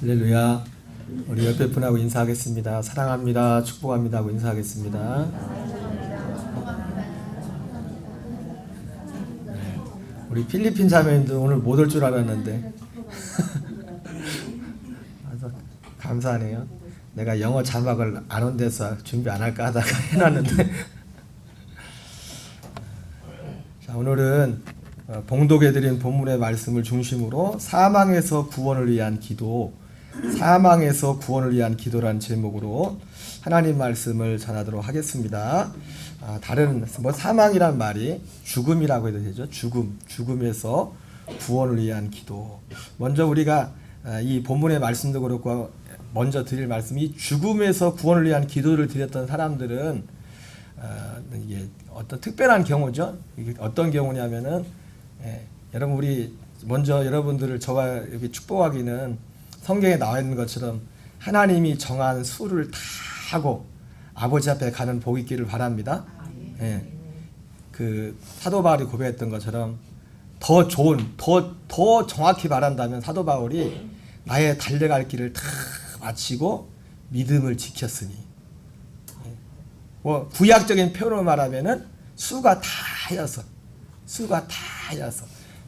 할렐루야. 우리 옆에 분하고 인사하겠습니다. 사랑합니다. 축복합니다 하고 인사하겠습니다. 우리 필리핀 자매님도 오늘 못 올 줄 알았는데 아주 감사하네요. 내가 영어 자막을 안 온 데서 준비 안 할까 하다가 해놨는데 자, 오늘은 봉독해드린 본문의 말씀을 중심으로 사망에서 구원을 위한 기도, 사망에서 구원을 위한 기도라는 제목으로 하나님 말씀을 전하도록 하겠습니다. 다른 사망이란 말이 죽음이라고 해도 되죠. 죽음에서 구원을 위한 기도. 먼저 우리가 이 본문의 말씀도 그렇고 먼저 드릴 말씀이 죽음에서 구원을 위한 기도를 드렸던 사람들은 이게 어떤 특별한 경우죠. 이게 어떤 경우냐면은 여러분 우리 먼저 여러분들을 저와 여기 축복하기는 성경에 나와 있는 것처럼 하나님이 정한 수를 다 하고 아버지 앞에 가는 복이 있기를 바랍니다. 그 사도 바울이 고백했던 것처럼 더 좋은, 더 정확히 말한다면 사도 바울이 나의 달려갈 길을 다 마치고 믿음을 지켰으니, 뭐 구약적인 표현으로 말하면은 수가 다 하여서,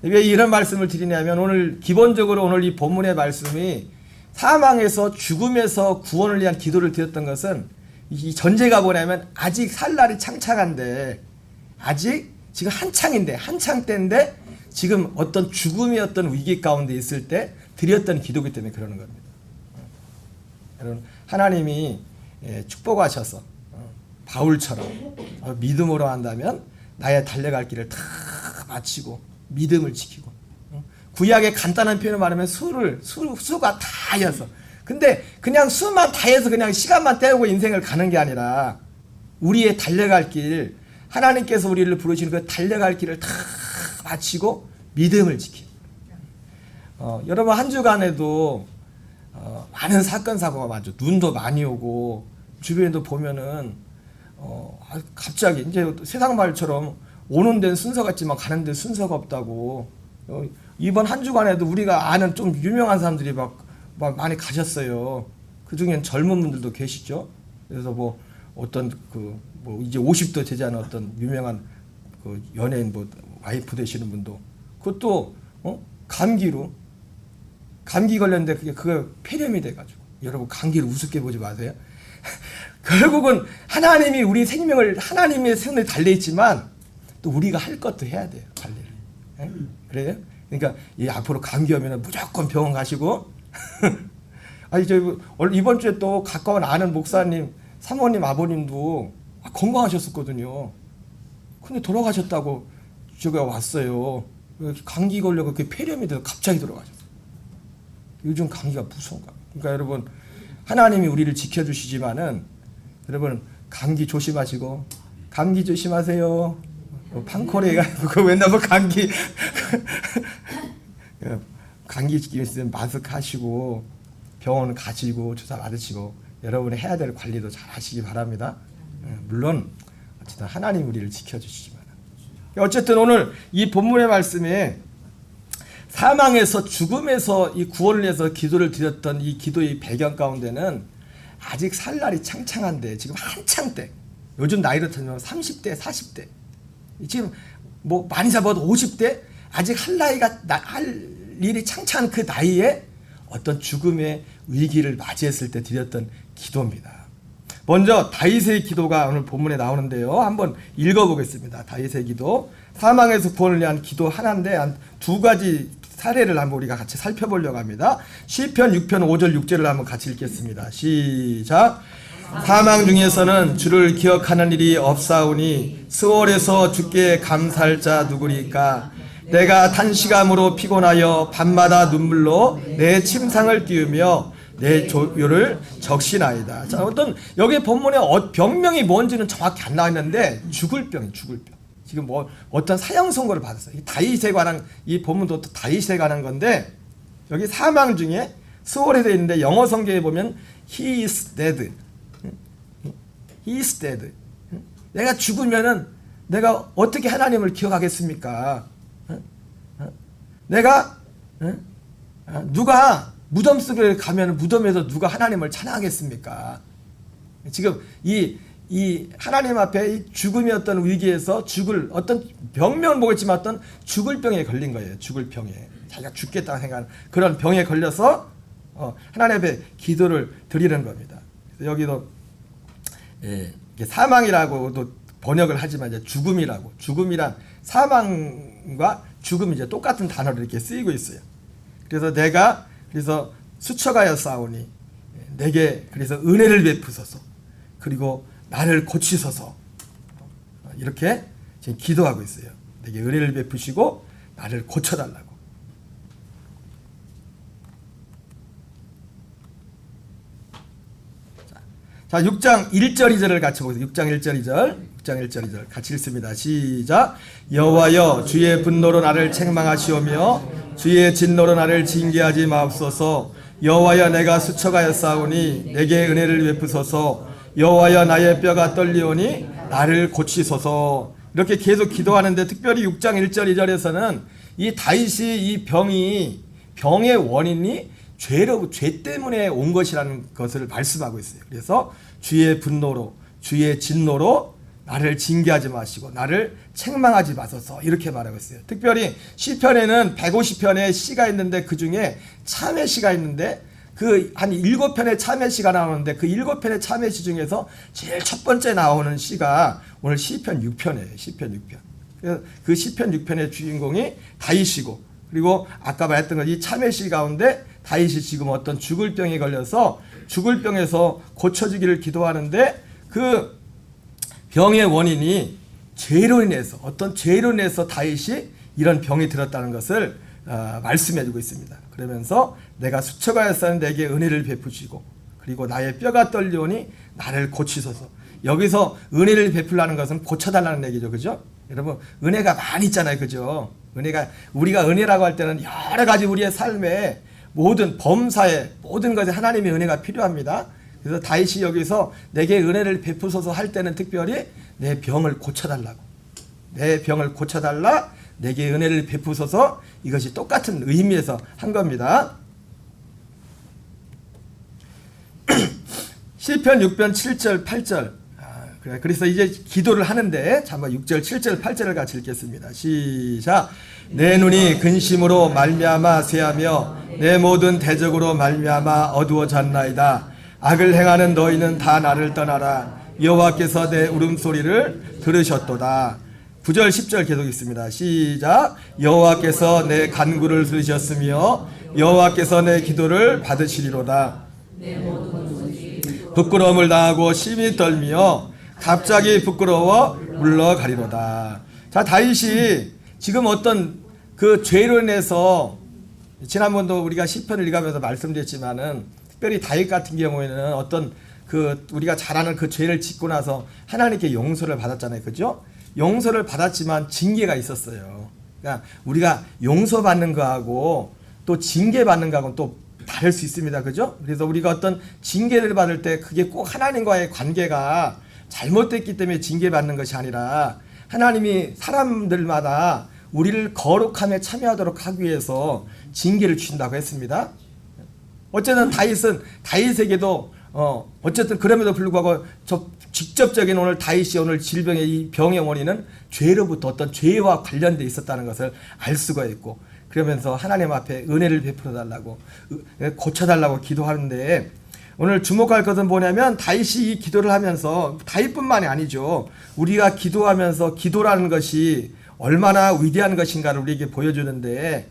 왜 이런 말씀을 드리냐면 오늘 기본적으로 오늘 이 본문의 말씀이 사망에서 죽음에서 구원을 위한 기도를 드렸던 것은 이 전제가 뭐냐면 아직 살 날이 창창한데, 아직 지금 한창 때인데 지금 어떤 죽음의 어떤 위기 가운데 있을 때 드렸던 기도기 때문에 그러는 겁니다. 여러분 하나님이 축복하셔서 바울처럼 믿음으로 한다면 나의 달려갈 길을 다 마치고 믿음을 지키고, 구약의 간단한 표현을 말하면 수가 다 하여서, 근데 그냥 수만 다 해서 그냥 시간만 때우고 인생을 가는 게 아니라 우리의 달려갈 길, 하나님께서 우리를 부르시는 그 달려갈 길을 다 마치고 믿음을 지키고. 여러분 한 주간에도 많은 사건 사고가 많죠. 눈도 많이 오고 주변에도 보면은 갑자기 이제 세상 말처럼 오는 데는 순서가 있지만 가는 데는 순서가 없다고. 이번 한 주간에도 우리가 아는 좀 유명한 사람들이 막 많이 가셨어요. 그 중엔 젊은 분들도 계시죠. 그래서 뭐 어떤 뭐 이제 50도 되지 않은 어떤 유명한 그 연예인 뭐 와이프 되시는 분도 그것도 감기 걸렸는데 그게 폐렴이 돼가지고. 여러분 감기를 우습게 보지 마세요. 결국은 하나님이 우리 생명을, 하나님의 손에 달려 있지만 또 우리가 할 것도 해야 돼요, 관리를. 그래요? 그러니까 앞으로 감기 오면 무조건 병원 가시고. 아니 이번 주에 또 가까운 아는 목사님, 사모님, 아버님도 건강하셨었거든요. 근데 돌아가셨다고 제가 왔어요. 감기 걸려 그렇게 폐렴이 돼서 갑자기 돌아가셨어요. 요즘 감기가 무서운가. 그러니까 여러분 하나님이 우리를 지켜주시지만은 여러분 감기 조심하시고, 감기 조심하세요. 판코레가 그거 맨날 뭐 감기 있으면 마스크 하시고 병원 가시고 주사 맞으시고 여러분이 해야 될 관리도 잘 하시기 바랍니다. 물론 어쨌든 하나님 우리를 지켜주시지만, 어쨌든 오늘 이 본문의 말씀에 사망에서 죽음에서 이 구원을 위해서 기도를 드렸던 이 기도의 배경 가운데는 아직 살 날이 창창한데 지금 한창 때, 요즘 나이로 들면 30대 40대, 지금 뭐 많이 잡아도 50대, 아직 할 일이 창창한 그 나이에 어떤 죽음의 위기를 맞이했을 때 드렸던 기도입니다. 먼저 다윗의 기도가 오늘 본문에 나오는데요. 한번 읽어보겠습니다. 다윗의 기도, 사망에서 구원을 위한 기도 하나인데 한 두 가지 사례를 한번 우리가 같이 살펴보려고 합니다. 시편 6편 5절 6절을 한번 같이 읽겠습니다. 시작. 사망 중에서는 주를 기억하는 일이 없사오니 스월에서 주께 감사할 자 누구리까. 내가 단시감으로 피곤하여 밤마다 눈물로 내 침상을 띄우며 내 조요를 적시나이다. 자, 여기 본문에 병명이 뭔지는 정확히 안 나와 있는데 죽을 병. 지금 뭐 어떤 사형 선고를 받았어요. 다윗에 관한, 이 본문도 다윗에 관한 건데 여기 사망 중에 스월에 되어 있는데 영어 성경에 보면 he is dead. He is dead. 내가 죽으면은 내가 어떻게 하나님을 기억하겠습니까? 내가 누가 무덤 속에 가면 무덤에서 누가 하나님을 찬양하겠습니까? 지금 이 하나님 앞에 이 죽음의 어떤 위기에서 죽을 어떤 병명은 모르겠지만 어떤 죽을 병에 걸린 거예요. 죽을 병에. 자기가 죽겠다고 생각하는 그런 병에 걸려서 하나님 앞에 기도를 드리는 겁니다. 여기도 사망이라고도 번역을 하지만 이제 죽음이라고, 죽음이란 사망과 죽음이 이제 똑같은 단어로 이렇게 쓰이고 있어요. 그래서 내가 수쳐가여 싸우니 내게 그래서 은혜를 베푸소서, 그리고 나를 고치소서, 이렇게 지금 기도하고 있어요. 내게 은혜를 베푸시고 나를 고쳐달라고. 자, 6장 1절 2절을 같이 보세요. 6장 1절 2절 같이 읽습니다. 시작. 여호와여 주의 분노로 나를 책망하시오며 주의 진노로 나를 징계하지 마옵소서. 여호와여 내가 수쳐가여 싸우니 내게 은혜를 베푸소서. 여호와여 나의 뼈가 떨리오니 나를 고치소서. 이렇게 계속 기도하는데 특별히 6장 1절 2절에서는 이 다윗이 이 병의 원인이 죄 때문에 온 것이라는 것을 말씀하고 있어요. 그래서 주의 분노로 주의 진노로 나를 징계하지 마시고 나를 책망하지 마소서, 이렇게 말하고 있어요. 특별히 시편에는 150편의 시가 있는데 그 중에 참회 시가 있는데 그 한 7편의 참회 시가 나오는데 그 7편의 참회 시 중에서 제일 첫 번째 나오는 시가 오늘 시편 6편이에요. 시편 6편. 그 시편 6편의 주인공이 다윗이고, 그리고 아까 말했던 것 이 참회 시 가운데 다윗이 지금 어떤 죽을 병에 걸려서 죽을 병에서 고쳐지기를 기도하는데 그 병의 원인이 죄로 인해서, 어떤 죄로 인해서 다윗이 이런 병이 들었다는 것을 말씀해주고 있습니다. 그러면서 내가 수쳐가였사는 내게 은혜를 베푸시고 그리고 나의 뼈가 떨리오니 나를 고치소서. 여기서 은혜를 베풀라는 것은 고쳐달라는 얘기죠. 그죠? 여러분 은혜가 많이 있잖아요. 그죠? 우리가 은혜라고 할 때는 여러 가지 우리의 삶에 모든 범사에 모든 것에 하나님의 은혜가 필요합니다. 그래서 다윗이 여기서 내게 은혜를 베푸소서 할 때는 특별히 내 병을 고쳐달라고, 내 병을 고쳐달라, 내게 은혜를 베푸소서, 이것이 똑같은 의미에서 한 겁니다. 시편 6편 7절 8절. 그래서 이제 기도를 하는데 잠깐 6절 7절 8절을 같이 읽겠습니다. 시작. 내 눈이 근심으로 말미암아 쇠하며 내 모든 대적으로 말미암아 어두워졌나이다. 악을 행하는 너희는 다 나를 떠나라. 여호와께서 내 울음소리를 들으셨도다. 9절 10절 계속 있습니다. 시작. 여호와께서 내 간구를 들으셨으며 여호와께서 내 기도를 받으시리로다. 부끄러움을 당하고 심히 떨며 갑자기 부끄러워 물러가리로다. 자, 다윗이 지금 어떤 그 죄로 인해서, 지난번도 우리가 시편을 읽으면서 말씀드렸지만은 특별히 다윗 같은 경우에는 어떤 그 우리가 잘 아는 그 죄를 짓고 나서 하나님께 용서를 받았잖아요. 그죠? 용서를 받았지만 징계가 있었어요. 그러니까 우리가 용서받는 거하고 또 징계받는 거하고는 또 다를 수 있습니다. 그죠? 그래서 우리가 어떤 징계를 받을 때 그게 꼭 하나님과의 관계가 잘못됐기 때문에 징계받는 것이 아니라 하나님이 사람들마다 우리를 거룩함에 참여하도록 하기 위해서 징계를 주신다고 했습니다. 어쨌든 다윗에게도 어쨌든 그럼에도 불구하고 직접적인 오늘 다윗이 오늘 질병의 이 병의 원인은 죄로부터 어떤 죄와 관련돼 있었다는 것을 알 수가 있고, 그러면서 하나님 앞에 은혜를 베풀어 달라고 고쳐달라고 기도하는데, 오늘 주목할 것은 뭐냐면 다윗이 이 기도를 하면서, 다윗뿐만이 아니죠, 우리가 기도하면서 기도라는 것이 얼마나 위대한 것인가를 우리에게 보여주는데,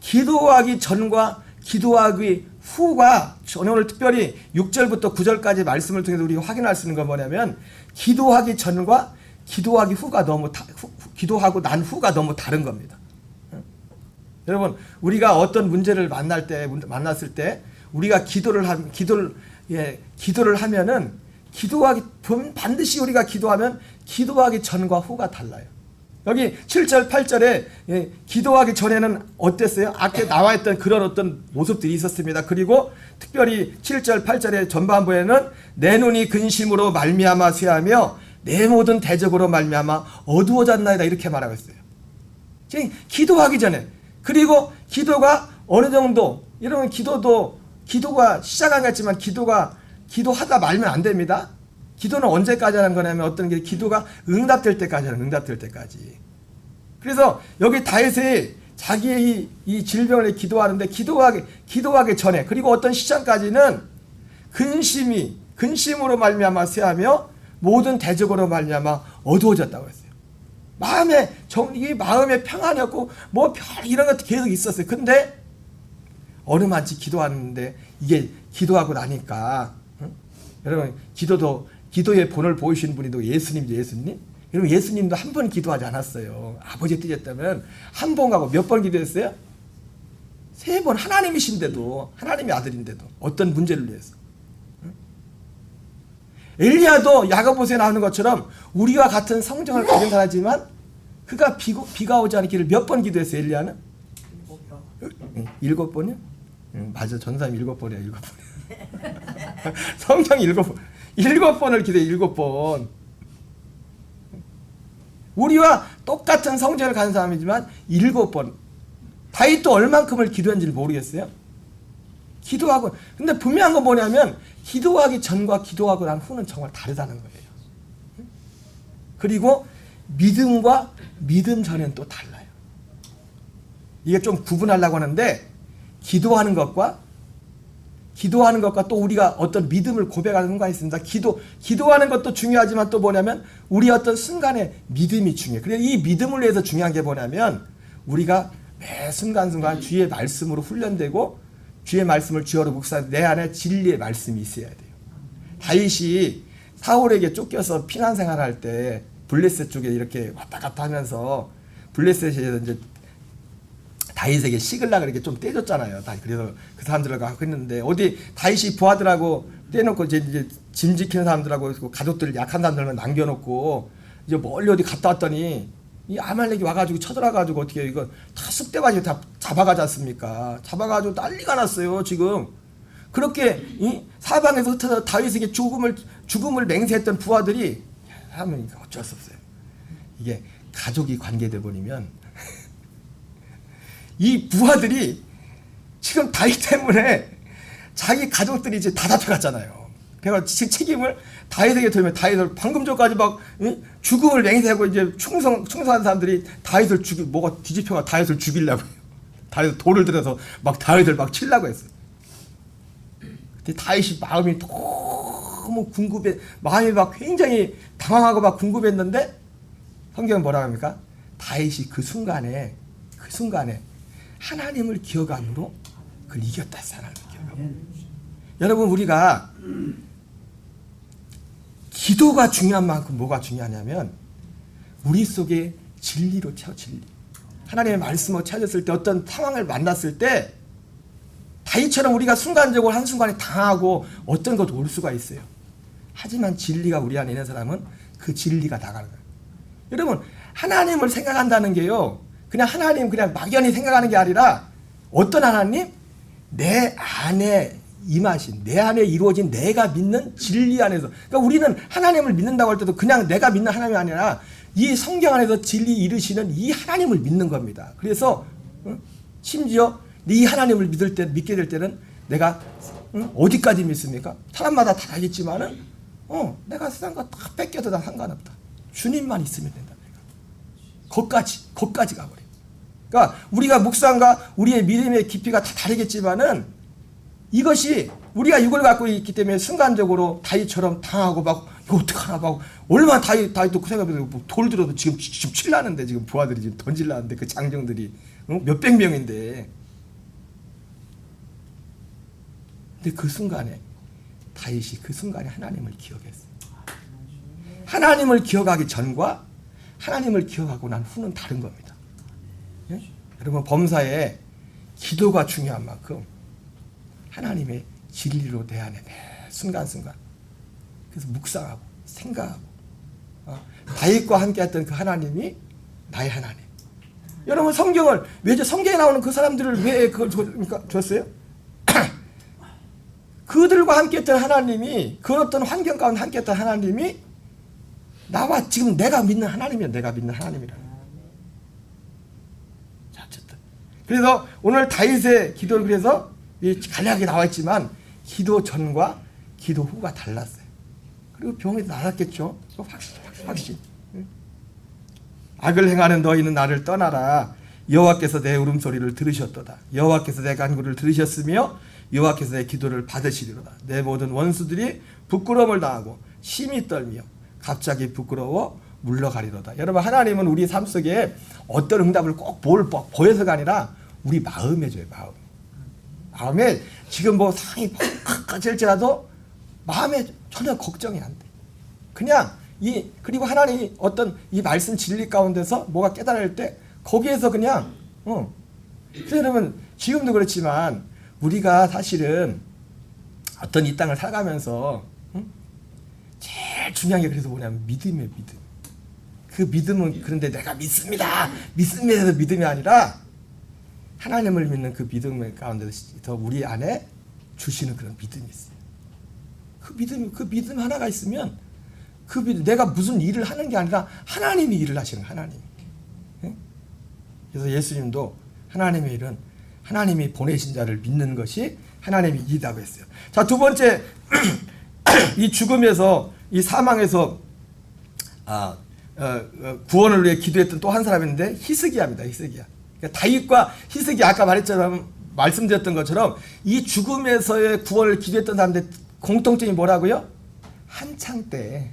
기도하기 전과 기도하기 후가, 저는 오늘 특별히 6절부터 9절까지 말씀을 통해서 우리가 확인할 수 있는 건 뭐냐면, 기도하기 전과 기도하기 후가 기도하고 난 후가 너무 다른 겁니다. 여러분, 우리가 어떤 문제를 만났을 때 우리가 기도를 하면은 반드시 우리가 기도하면 기도하기 전과 후가 달라요. 여기 7절 8절에 기도하기 전에는 어땠어요? 앞에 나와 있던 그런 어떤 모습들이 있었습니다. 그리고 특별히 7절 8절의 전반부에는 내 눈이 근심으로 말미암아 쇠하며 내 모든 대적으로 말미암아 어두워졌나이다, 이렇게 말하고 있어요. 지금 기도하기 전에, 그리고 기도가 어느 정도 여러분 기도가 시작한 것 같지만 기도하다 말면 안 됩니다. 기도는 언제까지 하는 거냐면 어떤 게 기도가 응답될 때까지 하는 응답될 때까지. 그래서 여기 다윗이 자기의 이 질병을 기도하는데 기도하기 전에 그리고 어떤 시점까지는 근심으로 말미암아 쇠하며 모든 대적으로 말미암아 어두워졌다고 했어요. 마음에 평안이 없고 뭐 별 이런 것도 계속 있었어요. 근데 어느 만치 기도하는데 이게 기도하고 나니까 여러분 기도의 본을 보이신 분이 또 예수님이죠. 예수님. 여러분 예수님도 한 번 기도하지 않았어요. 아버지 뜻이었다면 한 번 가고 몇 번 기도했어요? 3번. 하나님이신데도 하나님의 아들인데도 어떤 문제를 위해서. 엘리야도 야고보서에 나오는 것처럼 우리와 같은 성정을 가진 사람이지만 그가 비가 오지 않기를 몇 번 기도했어요. 엘리야는 7번이요? 맞아. 전사님 7번이야. 7번. 성경 7번. 7번을 기도해. 7번. 우리와 똑같은 성정을 가진 사람이지만 7번. 다윗도 얼만큼을 기도했는지 모르겠어요. 기도하고 근데 분명한 건 뭐냐면 기도하기 전과 기도하고 난 후는 정말 다르다는 거예요. 그리고 믿음과 믿음 전에는 또 달라요. 이게 좀 구분하려고 하는데 기도하는 것과 또 우리가 어떤 믿음을 고백하는 순간이 있습니다. 기도하는 것도 중요하지만 또 뭐냐면 우리 어떤 순간에 믿음이 중요해요. 그래서 이 믿음을 위해서 중요한 게 뭐냐면 우리가 매 순간순간 주의 말씀으로 훈련되고 주의 말씀을 주어로 묵상하되 내 안에 진리의 말씀이 있어야 돼요. 다윗이 사울에게 쫓겨서 피난 생활할 때 블레셋 쪽에 이렇게 왔다 갔다 하면서 블레셋에서 이제 다윗에게 시글락을 이렇게 좀 떼줬잖아요. 그래서 그 사람들하고 하고 했는데 어디 다윗이 부하들하고 떼놓고 이제 짐 지키는 사람들하고 가족들 약한 사람들만 남겨놓고 이제 멀리 어디 갔다 왔더니 이 아말렉이 와가지고 쳐들어가지고 어떻게 이거 다 쑥대가지고 다 잡아가지 않습니까? 잡아가지고 난리가 났어요. 지금 그렇게 이 사방에서 흩어져 다윗에게 죽음을 맹세했던 부하들이 하면 어쩔 수 없어요. 이게 가족이 관계돼 버리면 이 부하들이 지금 다윗 때문에 자기 가족들이 이제 다 잡혀갔잖아요. 그래서 책임을 다윗에게 돌면 다윗을 방금 전까지 막 죽음을 맹세하고 이제 충성한 사람들이 다윗을 뭐가 뒤집혀가 다윗을 죽이려고 해요. 다윗 돌을 들어서 막 다윗을 막 치려고 했어요. 근데 다윗이 마음이 너무 마음이 막 굉장히 당황하고 막 궁금했는데 성경은 뭐라고 합니까? 다윗이 그 순간에 하나님을 기억함으로 그걸 이겼다 했어요. 하나님을 기억함으로. 여러분 우리가 기도가 중요한 만큼 뭐가 중요하냐면 우리 속에 진리로 채워 진리. 하나님의 말씀으로 채워졌을 때 어떤 상황을 만났을 때 다윗처럼 우리가 순간적으로 한순간에 당하고 어떤 것도 올 수가 있어요. 하지만 진리가 우리 안에 있는 사람은 그 진리가 나가는 거예요. 여러분 하나님을 생각한다는 게요. 그냥 하나님 그냥 막연히 생각하는 게 아니라 어떤 하나님? 내 안에 임하신 내 안에 이루어진 내가 믿는 진리 안에서 그러니까 우리는 하나님을 믿는다고 할 때도 그냥 내가 믿는 하나님이 아니라 이 성경 안에서 진리 이루시는 이 하나님을 믿는 겁니다. 그래서 심지어 이 하나님을 믿게 될 때는 내가 어디까지 믿습니까? 사람마다 다 다르겠지만은 내가 세상 거 다 뺏겨도 다 상관없다. 주님만 있으면 된다. 거기까지 가버려. 그러니까 우리가 묵상과 우리의 믿음의 깊이가 다 다르겠지만은 이것이 우리가 이걸 갖고 있기 때문에 순간적으로 다윗처럼 당하고 막 이거 어떡하나 막 얼마나 다윗도 그 생각해보세요. 돌 들어도 지금 칠라는데 지금 부하들이 지금 던질라는데 그 장정들이 몇백 명인데 근데 그 순간에 다윗이 그 순간에 하나님을 기억했어요. 하나님을 기억하기 전과 하나님을 기억하고 난 후는 다른 겁니다. 예? 여러분 범사에 기도가 중요한 만큼 하나님의 진리로 내 안에 매 순간순간 그래서 묵상하고 생각하고 다윗과 함께했던 그 하나님이 나의 하나님. 여러분 성경을 왜 성경에 나오는 그 사람들을 왜 그걸 줬어요? 그들과 함께했던 하나님이 그 어떤 환경 가운데 함께했던 하나님이 나와 지금 내가 믿는 하나님이야. 내가 믿는 하나님이라. 자, 어쨌든 그래서 오늘 다윗의 기도를 그래서 간략하게 나와 있지만 기도 전과 기도 후가 달랐어요. 그리고 병에서 나았겠죠. 확신. 악을 행하는 너희는 나를 떠나라. 여호와께서 내 울음소리를 들으셨도다. 여호와께서 내 간구를 들으셨으며 여호와께서 내 기도를 받으시리로다. 내 모든 원수들이 부끄러움을 당하고 심히 떨며 갑자기 부끄러워 물러가리로다. 여러분, 하나님은 우리 삶 속에 어떤 응답을 꼭 보여서가 아니라 우리 마음에 줘요. 마음에 지금 뭐 상이 팍팍질지라도 마음에 전혀 걱정이 안 돼. 그냥 그리고 하나님이 어떤 이 말씀 진리 가운데서 뭐가 깨달을 때 거기에서 그냥 그래서 여러분, 지금도 그렇지만 우리가 사실은 어떤 이 땅을 살아가면서 제일 중요한 게 그래서 뭐냐면 믿음이에요. 믿음. 그 믿음은 그런데 내가 믿습니다. 믿습니다에서 믿음이 아니라 하나님을 믿는 그 믿음 가운데서 우리 안에 주시는 그런 믿음이 있어요. 그 믿음 하나가 있으면 내가 무슨 일을 하는 게 아니라 하나님이 일을 하시는 거예요. 하나님. 그래서 예수님도 하나님의 일은 하나님이 보내신 자를 믿는 것이 하나님의 일이라고 했어요. 자, 두 번째, 이 죽음에서, 이 사망에서 구원을 위해 기도했던 또 한 사람이 있는데 히스기야입니다. 히스기야. 그러니까 다윗과 히스기야, 아까 말씀드렸던 것처럼 이 죽음에서의 구원을 기도했던 사람들 공통점이 뭐라고요? 한창 때,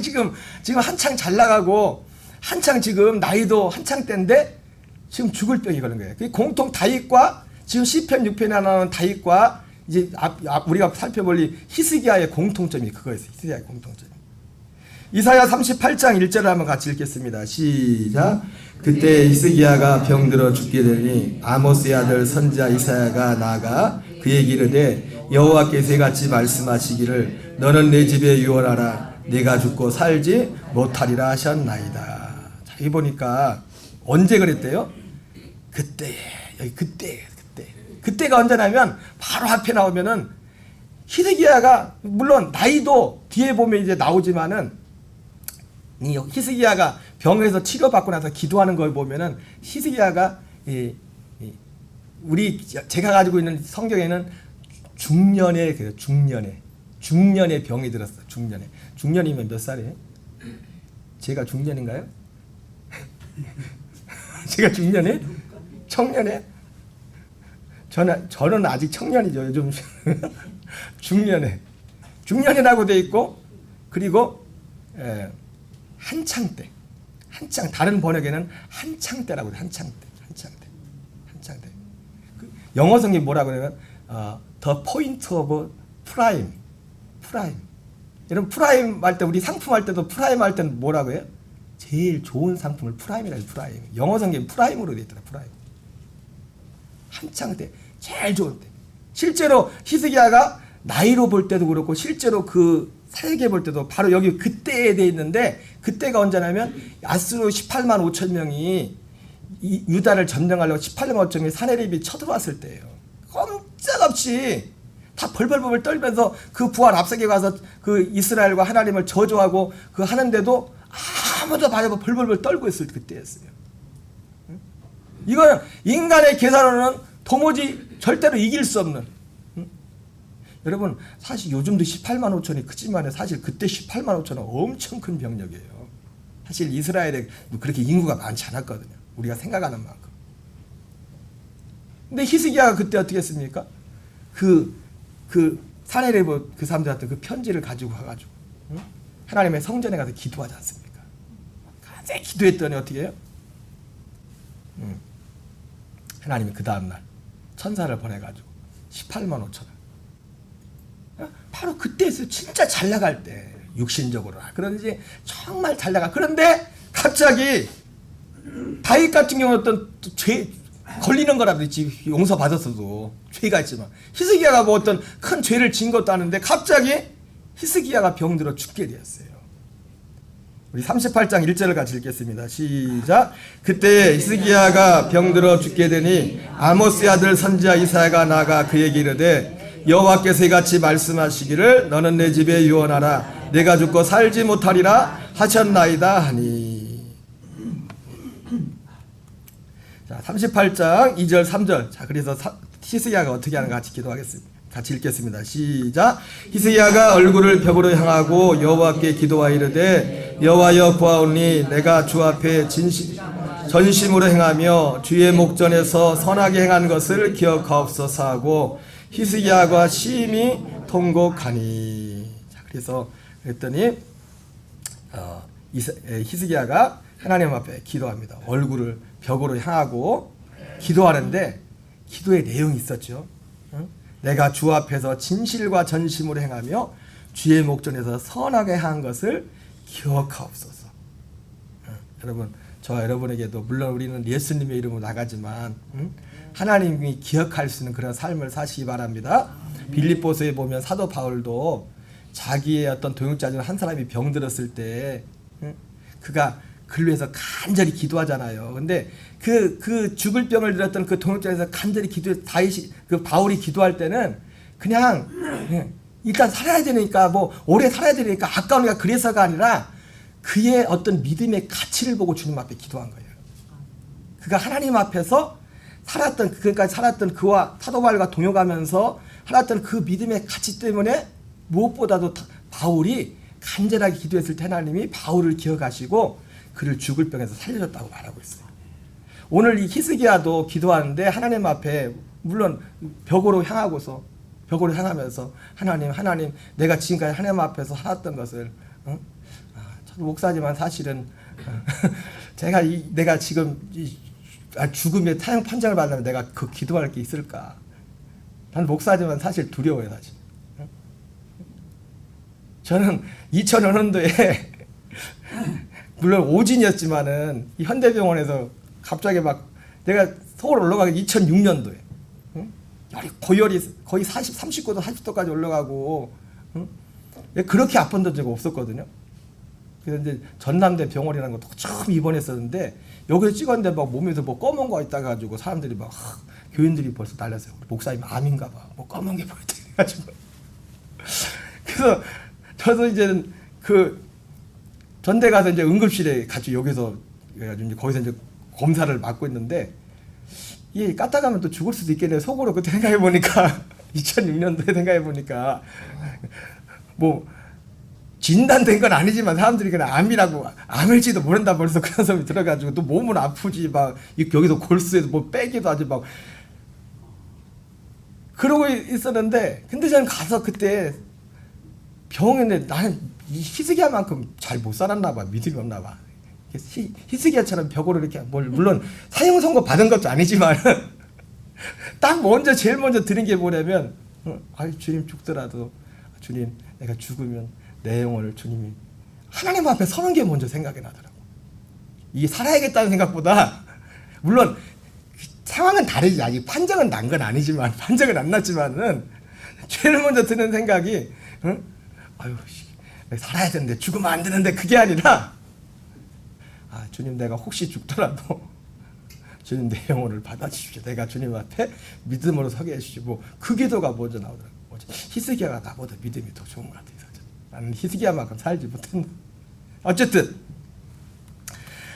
지금 한창 잘 나가고 한창 지금 나이도 한창 때인데 지금 죽을 병이 걸린 거예요. 공통 다윗과 지금 시편 6편에 나오는 다윗과 이제 우리가 살펴볼 히스기야의 공통점이 그거였어요. 히스기야의 공통점이. 이사야 38장 1절을 한번 같이 읽겠습니다. 시작. 그때 히스기야가 병들어 죽게 되니 아모스의 아들 선지자 이사야가 나아가 그에게 이르되 여호와께서 이같이 말씀하시기를 너는 내 집에 유언하라. 내가 죽고 살지 못하리라 하셨나이다. 자, 여기 보니까 언제 그랬대요? 그때가 언제냐면 바로 앞에 나오면은 히스기야가 물론 나이도 뒤에 보면 이제 나오지만은 이 히스기야가 병에서 치료받고 나서 기도하는 걸 보면은 히스기야가 제가 가지고 있는 성경에는 중년의 병이 들었어. 중년이면 몇 살이에요? 제가 중년인가요? 제가 중년에? 청년에? 저는 아직 청년이죠. 요즘 중년이라고 돼 있고, 그리고 한창 때, 다른 번역에는 한창 때라고 돼. 한창 때. 영어 성경이 뭐라고 그러면 the point of prime. 여러분, 프라임 할 때, 우리 상품 할 때도 프라임 할 때는 뭐라고 해요? 제일 좋은 상품을 프라임이라고 해요. 프라임. 영어 성경이 프라임으로 돼 있더라. 프라임. 한창 때, 제일 좋은 때. 실제로 히스기야가 나이로 볼 때도 그렇고 실제로 그 세계 볼 때도 바로 여기 그때에 돼 있는데, 그때가 언제냐면 아수르 18만 5천 명이 유다를 점령하려고 18만 5천 명이 사내립이 쳐들어왔을 때예요. 꼼짝없이 다 벌벌벌 떨면서 그 부활 앞서게 가서 그 이스라엘과 하나님을 저주하고 그 하는데도 아무도 말해봐 벌벌벌 떨고 있을 그때였어요. 이건 인간의 계산으로는 도무지 절대로 이길 수 없는. 여러분, 사실 요즘도 18만 5천이 크지만 사실 그때 18만 5천은 엄청 큰 병력이에요. 사실 이스라엘에 그렇게 인구가 많지 않았거든요. 우리가 생각하는 만큼. 근데 히스기야가 그때 어떻게 했습니까? 그 사내립 그 사람들한테 그 편지를 가지고 가가지고 하나님의 성전에 가서 기도하지 않습니까? 가서 기도했더니 어떻게 해요? 하나님이 그 다음날 천사를 보내가지고 18만 5천을 바로 그때였어요. 진짜 잘 나갈 때 육신적으로 그런지 정말 잘 나가. 그런데 갑자기 다윗 같은 경우는 어떤 죄 걸리는 거라든지 용서받았어도 죄가 있지만 히스기야가 뭐 어떤 큰 죄를 진 것도 아닌데 갑자기 히스기야가 병들어 죽게 되었어요. 우리 38장 1절을 같이 읽겠습니다. 시작. 그때 히스기야가 병들어 죽게 되니 아모스의 아들 선지자 이사야가 나가 그에게 이르되 여호와께서 이같이 말씀하시기를 너는 내 집에 유언하라. 내가 죽고 살지 못하리라 하셨나이다 하니. 자, 38장 2절 3절. 자, 그래서 히스기야가 어떻게 하는가 같이 기도하겠습니다. 같이 읽겠습니다. 시작. 히스기야가 얼굴을 벽으로 향하고 여호와께 기도하여 이르되 여호와여 보아오니 내가 주 앞에 전심으로 행하며 주의 목전에서 선하게 행한 것을 기억하옵소서 하고 히스기야가 심히 통곡하니. 자, 그래서 그랬더니 히스기야가 하나님 앞에 기도합니다. 얼굴을 벽으로 향하고 기도하는데 기도의 내용이 있었죠. 내가 주 앞에서 진실과 전심으로 행하며 주의 목전에서 선하게 한 것을 기억하옵소서. 여러분, 저와 여러분에게도 물론 우리는 예수님의 이름으로 나가지만 하나님이 기억할 수 있는 그런 삶을 사시기 바랍니다. 빌립보서에 보면 사도 바울도 자기의 어떤 동역자 중 한 사람이 병들었을 때 그가 그를 위해서 간절히 기도하잖아요. 근데 그 죽을 병을 들었던 그 동역자에서 간절히 그 바울이 기도할 때는 그냥 일단 살아야 되니까 뭐 오래 살아야 되니까 아까우니까 그래서가 아니라 그의 어떤 믿음의 가치를 보고 주님 앞에 기도한 거예요. 그가 하나님 앞에서 그까지 살았던 그와 사도 바울과 동역하면서 살았던 그 믿음의 가치 때문에 무엇보다도 바울이 간절하게 기도했을 때 하나님이 바울을 기억하시고 그를 죽을 병에서 살려줬다고 말하고 있어요. 오늘 이 히스기야도 기도하는데 하나님 앞에 물론 벽으로 향하면서 하나님 내가 지금까지 하나님 앞에서 살았던 것을 저도 목사지만 사실은 내가 지금 죽음의 타영 판정을 받으면 내가 그 기도할 게 있을까? 난 목사지만 사실 두려워요, 사실. 저는 2005년도에 물론 오진이었지만은 이 현대병원에서 갑자기 막 내가 서울 올라가기 2006년도에 고열이 거의 39도 40도까지 올라가고 그렇게 아픈 적이 없었거든요. 그래서 이제 전남대 병원이라는 것도 처음 입원했었는데 여기서 찍었는데 막 몸에서 뭐 검은 거 있다 가지고 사람들이 막 교인들이 벌써 날렸어요. 목사님 암인가 봐. 뭐 검은 게 보였다 해가지고 그래서 저도 이제는 그 전대 가서 이제 응급실에 같이 여기서 그래가지고 이제 거기서 이제 검사를 맡고 있는데 이게 까딱하면 또 죽을 수도 있겠네요. 속으로 그때 생각해 보니까 2006년도에 생각해 보니까 뭐 진단된 건 아니지만 사람들이 그냥 암일지도 모른다 벌써 그런 사람이 들어가지고 또 몸은 아프지 막 여기서 골수에서 뭐 빼기도 하지 막 그러고 있었는데 근데 저는 가서 그때 병원에 나는 히스기야만큼 잘 못 살았나 봐. 믿음이 없나 봐. 히스기야처럼 벽으로 이렇게 물론 사형 선고 받은 것도 아니지만 딱 제일 먼저 드린 게 뭐냐면 주님 죽더라도 주님 내가 죽으면 내 영혼을 주님이 하나님 앞에 서는 게 먼저 생각이 나더라고. 이게 살아야겠다는 생각보다 물론 상황은 다르지. 아직 판정은 난 건 아니지만 판정은 안 났지만은 제일 먼저 드는 생각이 살아야 되는데 죽으면 안 되는데 그게 아니라 주님 내가 혹시 죽더라도 주님 내 영혼을 받아주십시오. 내가 주님 앞에 믿음으로 서게 해주시고 그 기도가 먼저 나오더라고요. 히스기야가 나보다 믿음이 더 좋은 것 같아요. 나는 히스기야만큼 살지 못했나. 어쨌든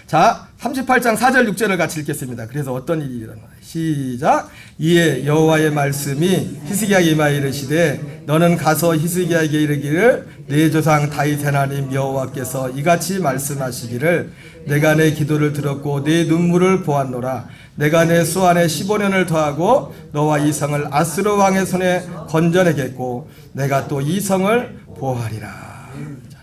자 38장 4절 6절을 같이 읽겠습니다. 그래서 어떤 일이 일어나 시작. 이에 여호와의 말씀이 히스기야에게 임하여 이르시되 너는 가서 히스기야에게 이르기를 내 조상 다윗 하나님 여호와께서 이같이 말씀하시기를 내가 내 기도를 들었고 내 눈물을 보았노라. 내가 내 수 안에 15년을 더하고 너와 이 성을 아스로 왕의 손에 건져내겠고 내가 또 이 성을 보호하리라.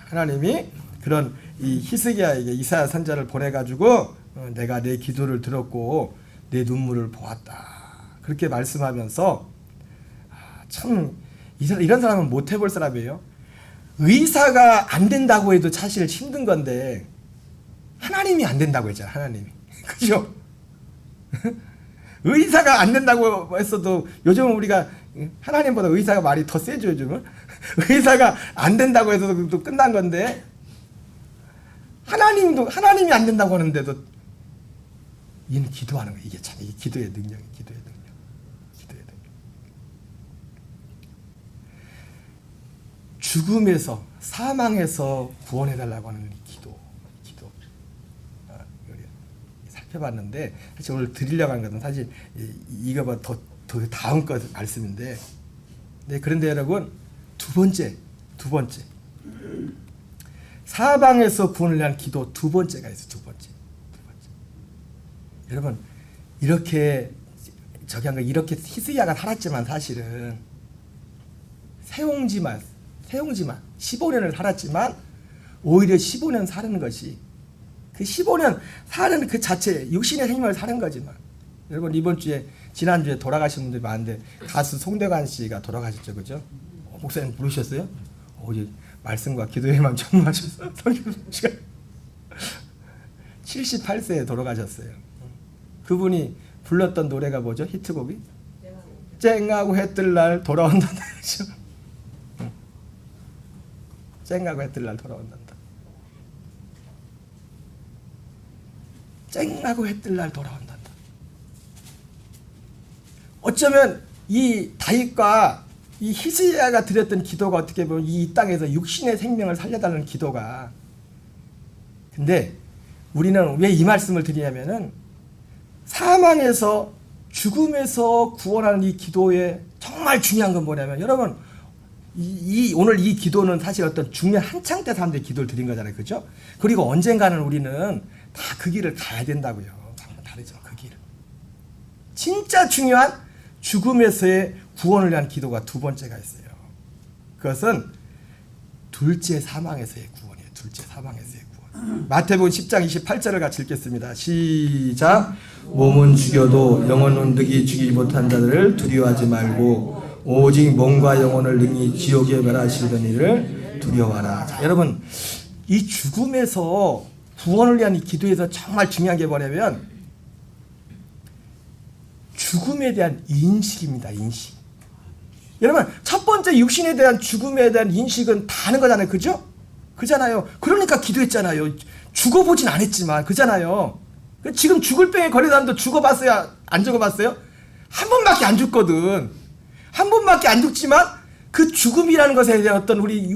하나님이 그런 이 히스기야에게 이사야 선지자를 보내가지고 내가 내 기도를 들었고 내 눈물을 보았다. 그렇게 말씀하면서 참 이런 사람은 못 해볼 사람이에요. 의사가 안 된다고 해도 사실 힘든 건데 하나님이 안 된다고 했잖아요. 하나님이. 그죠? 의사가 안 된다고 했어도 요즘은 우리가 하나님보다 의사가 말이 더 세죠. 요즘은. 의사가 안 된다고 해서 또 끝난 건데 하나님이 안 된다고 하는데도 이는 기도하는 거예요. 이게 참 이게 기도의 능력이에요. 기도의 능력. 죽음에서 사망에서 구원해달라고 하는 기도 살펴봤는데 사실 오늘 드리려고 하는 것은 사실 이거보다 그 다음 것 말씀인데, 네, 그런데 여러분 두 번째 사방에서 구원을 위한 기도 두 번째가 있어요. 두 번째. 여러분 이렇게 이렇게 히스기야가 살았지만 사실은 세옹지만 15년을 살았지만 오히려 15년 사는 것이 그 15년 사는 그 자체 육신의 생명을 사는 거지만, 여러분 지난주에 돌아가신 분들이 많은데 가수 송대관 씨가 돌아가셨죠, 그죠? 목사님 부르셨어요? 어제 말씀과 기도에만 전무하셔서 설교 시간 78세에 돌아가셨어요. 그분이 불렀던 노래가 뭐죠? 히트곡이? 쨍하고 해 뜰 날 돌아온단다. 쨍하고 해 뜰 날 돌아온단다. 쨍하고 해 뜰 날 돌아온단다. 어쩌면 이 다윗과 이 히스기야가 드렸던 기도가 어떻게 보면 이 땅에서 육신의 생명을 살려달라는 기도가, 근데 우리는 왜 이 말씀을 드리냐면은 사망에서 죽음에서 구원하는 이 기도에 정말 중요한 건 뭐냐면, 여러분 오늘 이 기도는 사실 어떤 중요한 한창 때 사람들이 기도를 드린 거잖아요, 그죠? 그리고 언젠가는 우리는 다 그 길을 가야 된다고요. 정말 다르죠, 그 길을. 진짜 중요한 죽음에서의 구원을 위한 기도가 두 번째가 있어요. 그것은 둘째 사망에서의 구원이에요. 둘째 사망에서의 구원. 마태복음 10장 28절을 같이 읽겠습니다. 시작. 몸은 죽여도 영혼은 능히 죽이지 못한 자들을 두려워하지 말고 오직 몸과 영혼을 능히 지옥에 멸하시는 이를 두려워하라. 자, 여러분 이 죽음에서 구원을 위한 이 기도에서 정말 중요한 게 뭐냐면 죽음에 대한 인식입니다. 인식. 여러분 첫 번째 육신에 대한 죽음에 대한 인식은 다 아는 거잖아요, 그죠? 그잖아요. 그러니까 기도했잖아요. 죽어보진 않았지만, 그잖아요. 지금 죽을 병에 걸린 사람도 죽어봤어요? 안 죽어봤어요? 한 번밖에 안 죽거든. 한 번밖에 안 죽지만 그 죽음이라는 것에 대한 어떤 우리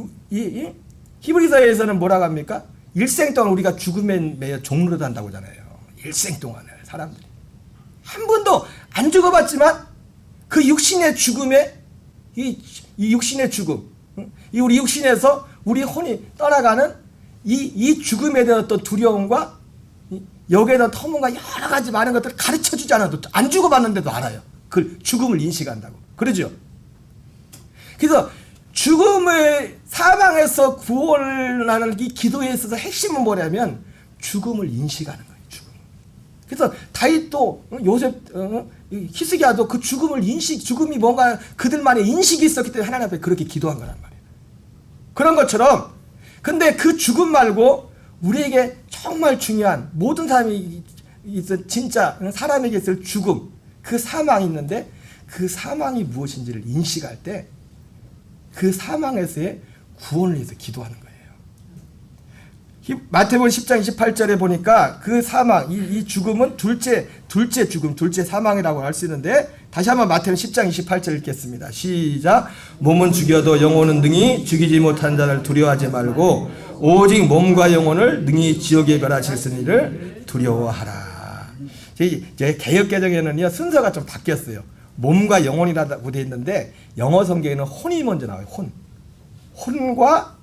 히브리서에서는 뭐라고 합니까? 일생 동안 우리가 죽음에 매여 종로도 한다고 하잖아요. 일생 동안을 사람들이 한 번도 안 죽어봤지만 그 육신의 죽음에 이 육신의 죽음, 이 우리 육신에서 우리 혼이 떠나가는 이 죽음에 대한 어떤 두려움과 여기에 대한 터무가 여러 가지 많은 것들을 가르쳐주지 않아도 안 죽어봤는데도 알아요. 그 죽음을 인식한다고. 그러죠? 그래서 죽음의 사망에서 구원을 하는 이 기도에 있어서 핵심은 뭐냐면 죽음을 인식하는 거예요. 죽음. 그래서 다윗도 요셉 히스기야도 그 죽음이 뭔가 그들만의 인식이 있었기 때문에 하나님 앞에 그렇게 기도한 거란 말이에요. 그런 것처럼 근데 그 죽음 말고 우리에게 정말 중요한 모든 사람이 진짜 사람에게 있을 죽음, 그 사망이 있는데 그 사망이 무엇인지를 인식할 때 그 사망에서의 구원을 위해서 기도하는 거예요. 마태복음 10장 28절에 보니까 그 사망, 이 죽음은 둘째 죽음, 둘째 사망이라고 할 수 있는데, 다시 한번 마태복음 10장 28절 읽겠습니다. 시작. 몸은 죽여도 영혼은 능히 죽이지 못한 자를 두려워하지 말고 오직 몸과 영혼을 능히 지옥에 멸하실 이를 두려워하라. 제 개역개정에는요 순서가 좀 바뀌었어요. 몸과 영혼이라고 되어 있는데 영어 성경에는 혼이 먼저 나와요. 혼과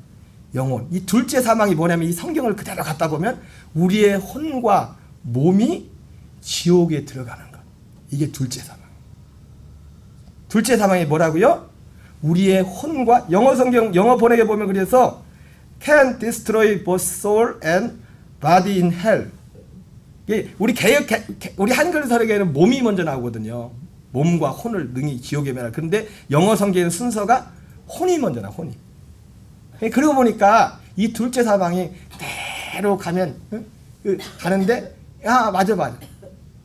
영혼. 이 둘째 사망이 뭐냐면 이 성경을 그대로 갖다 보면 우리의 혼과 몸이 지옥에 들어가는 것. 이게 둘째 사망. 둘째 사망이 뭐라고요? 우리의 혼과 영어 성경 영어 번역에 보면 그래서 can destroy both soul and body in hell. 우리 한글 서력에는 몸이 먼저 나오거든요. 몸과 혼을 능히 지옥에 멸하라. 그런데 영어 성경의 순서가 혼이 먼저 나. 혼이. 그러고 보니까 이 둘째 사망이 그대로 가면 가는데 맞아.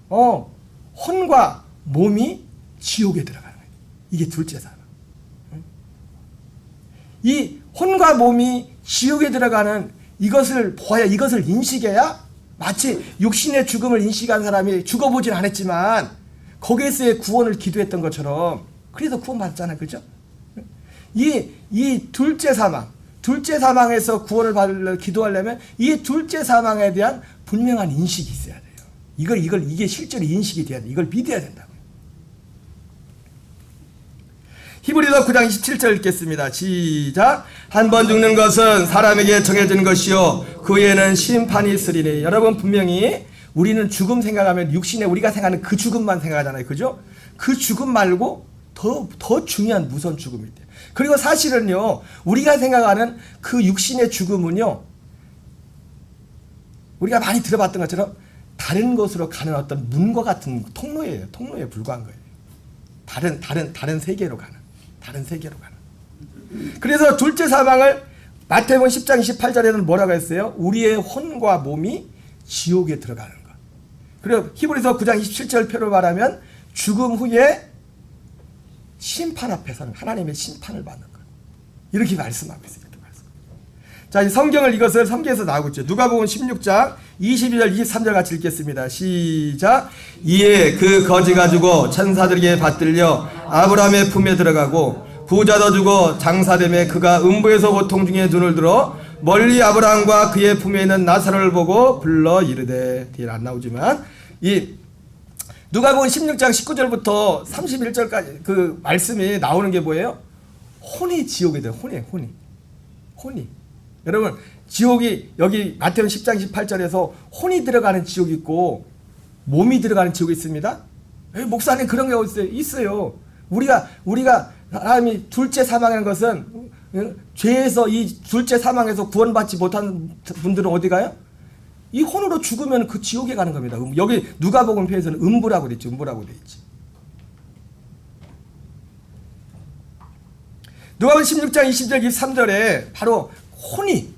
혼과 몸이 지옥에 들어가는 거예요. 이게 둘째 사망. 이 혼과 몸이 지옥에 들어가는 이것을 보아야, 이것을 인식해야 마치 육신의 죽음을 인식한 사람이 죽어보진 않았지만 거기에서의 구원을 기도했던 것처럼, 그래서 구원받았잖아요. 그죠? 이 둘째 사망에서 구원을 받으려 기도하려면 이 둘째 사망에 대한 분명한 인식이 있어야 돼요. 이게 실제로 인식이 돼야 돼. 이걸 믿어야 된다고요. 히브리서 9장 27절 읽겠습니다. 시작. 한 번 죽는 것은 사람에게 정해진 것이요 그 후에는 심판이 있으리니. 여러분 분명히 우리는 죽음 생각하면 육신에 우리가 생각하는 그 죽음만 생각하잖아요. 그죠? 그 죽음 말고 더 중요한 무서운 죽음이 돼요. 그리고 사실은요, 우리가 생각하는 그 육신의 죽음은요, 우리가 많이 들어봤던 것처럼 다른 곳으로 가는 어떤 문과 같은 통로예요. 통로에 불과한 거예요. 다른 세계로 가는. 그래서 둘째 사망을 마태복음 10장 28절에는 뭐라고 했어요? 우리의 혼과 몸이 지옥에 들어가는 것. 그리고 히브리서 9장 27절 표로 말하면 죽음 후에 심판 앞에서는 하나님의 심판을 받는 것. 이렇게 말씀하고 있어요. 자, 이 성경을 이것을 성경에서 나오고 있죠. 누가복음 16장 22절 23절 같이 읽겠습니다. 시작. 이에 그 거지 가지고 천사들에게 받들려 아브라함의 품에 들어가고 부자도 주고 장사됨에 그가 음부에서 고통 중에 눈을 들어 멀리 아브라함과 그의 품에 있는 나사로를 보고 불러 이르되. 뒤에 안 나오지만 이 누가복음 16장 19절부터 31절까지 그 말씀이 나오는 게 뭐예요? 혼이 지옥이 돼요. 혼이. 여러분 지옥이 여기 마태복음 10장 18절에서 혼이 들어가는 지옥이 있고 몸이 들어가는 지옥이 있습니다. 목사님 그런 게 어디 있어요? 있어요. 우리가 사람이 둘째 사망하는 것은 죄에서 이 둘째 사망에서 구원받지 못한 분들은 어디 가요? 이 혼으로 죽으면 그 지옥에 가는 겁니다. 여기 누가복음 표에서는 음부라고 돼 있죠. 음부라고 돼 있지. 누가복음 16장 20절 23절에 바로 혼이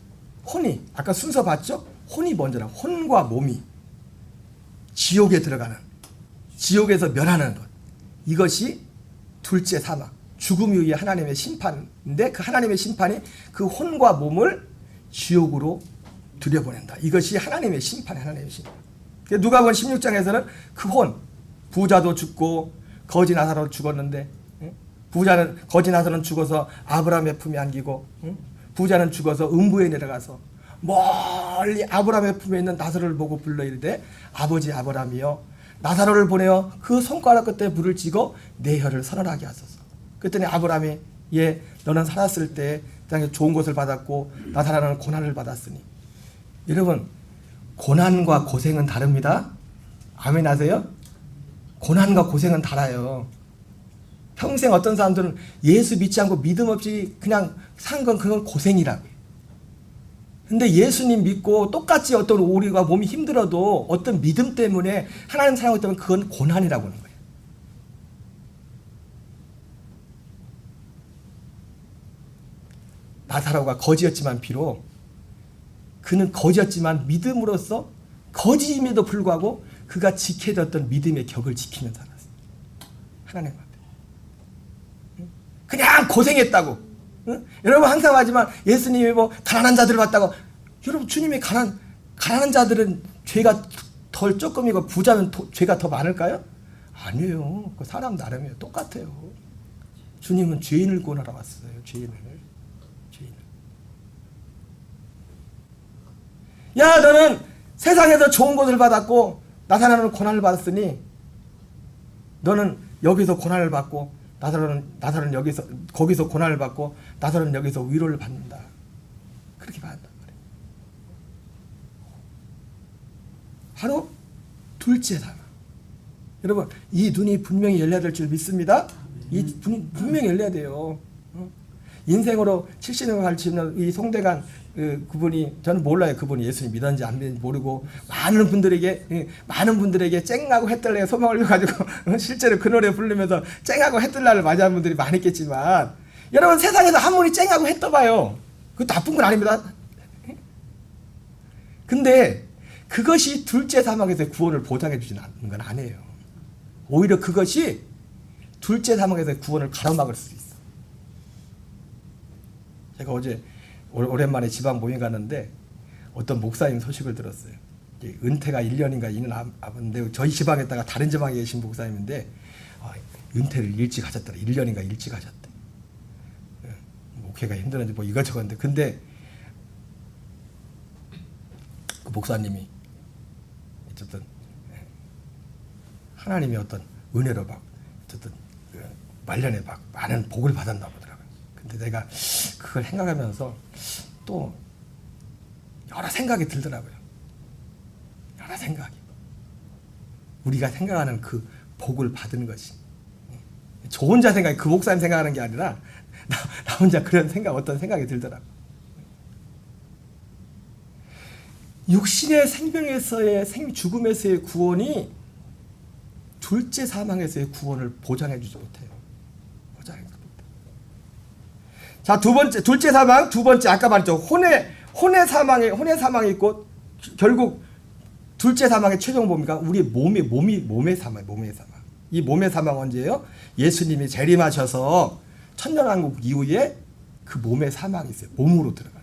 아까 순서 봤죠? 혼이 먼저라. 혼과 몸이 지옥에 들어가는, 지옥에서 멸하는 것. 이것이 둘째 사망, 죽음 이후에 하나님의 심판인데 그 하나님의 심판이 그 혼과 몸을 지옥으로 들여보낸다. 이것이 하나님의 심판이에요. 하나님의 심판. 누가복음 16장에서는 그 혼, 부자도 죽고 거지 나사로 죽었는데 거지 나사로는 죽어서 아브라함의 품에 안기고 부자는 죽어서 음부에 내려가서 멀리 아브라함의 품에 있는 나사로를 보고 불러 이르되 아버지 아브라함이여 나사로를 보내어 그 손가락 끝에 불을 찌고 내 혀를 서늘하게 하소서. 그랬더니 아브라함이 예 너는 살았을 때 땅에 좋은 것을 받았고 나사로는 고난을 받았으니. 여러분 고난과 고생은 다릅니다. 아멘 하세요? 고난과 고생은 달라요. 평생 어떤 사람들은 예수 믿지 않고 믿음 없이 그냥 산 건 그건 고생이라고 해요. 근데 예수님 믿고 똑같이 어떤 우리가 몸이 힘들어도 어떤 믿음 때문에 하나님 사랑하기 때문에 그건 고난이라고 하는 거예요. 나사로가 거지였지만 비록 그는 거지였지만 믿음으로써 거지임에도 불구하고 그가 지켜졌던 믿음의 격을 지키면서 살았어요. 하나님 앞에. 그냥 고생했다고. 응? 여러분 항상 하지만 예수님이 뭐 가난한 자들을 봤다고. 여러분 주님이 가난한 자들은 죄가 덜 조금이고 부자는 죄가 더 많을까요? 아니에요. 그 사람 나름이에요. 똑같아요. 주님은 죄인을 구원하러 왔어요. 죄인을. 야 너는 세상에서 좋은 것을 받았고 나사로는 고난을 받았으니 너는 여기서 고난을 받고 나사로는 여기서 거기서 고난을 받고 나사로는 여기서 위로를 받는다. 그렇게 받는단 말이에요. 바로 둘째 사망. 여러분 이 눈이 분명히 열려야 될 줄 믿습니다. 이 눈이 분명히 열려야 돼요. 인생으로 70년을 가르치는 이 송대관 그분이 저는 몰라요. 그분이 예수님 믿었는지 안 믿었는지 모르고 많은 분들에게 쨍하고 해뜰래 소망을 가지고 실제로 그 노래 부르면서 쨍하고 해뜰라를 맞이하는 분들이 많았겠지만 여러분 세상에서 한 분이 쨍하고 해떠봐요. 그거 나쁜 건 아닙니다. 근데 그것이 둘째 사망에서 구원을 보장해 주지는 않는 건 아니에요. 오히려 그것이 둘째 사망에서 구원을 가로막을 수 있어. 제가 어제 오랜만에 지방 모임 갔는데 어떤 목사님 소식을 들었어요. 은퇴가 1년인가 2년 남았는데 저희 지방에다가 다른 지방에 계신 목사님인데 은퇴를 일찍 하셨더라. 1년인가 일찍 하셨대. 목회가 힘들었는지 뭐 이것저것인데 근데 그 목사님이 어쨌든 하나님의 어떤 은혜로 막 어쨌든 말년에 막 많은 복을 받았나 보더라고요. 근데 내가 그걸 생각하면서 또 여러 생각이 들더라고요. 여러 생각이. 우리가 생각하는 그 복을 받은 것이 저 혼자 생각이 그 목사님 생각하는 게 아니라 나 혼자 그런 생각 어떤 생각이 들더라고요. 육신의 생명에서의 죽음에서의 구원이 둘째 사망에서의 구원을 보장해 주지 못해요. 보장해 주지 못해요. 자, 둘째 사망, 두 번째 아까 말했죠. 혼의 사망이 있고 결국 둘째 사망의 최종 뭡니까? 우리 몸의 사망. 이 몸의 사망 언제예요? 예수님이 재림하셔서 천년왕국 이후에 그 몸의 사망이 있어요. 몸으로 들어가.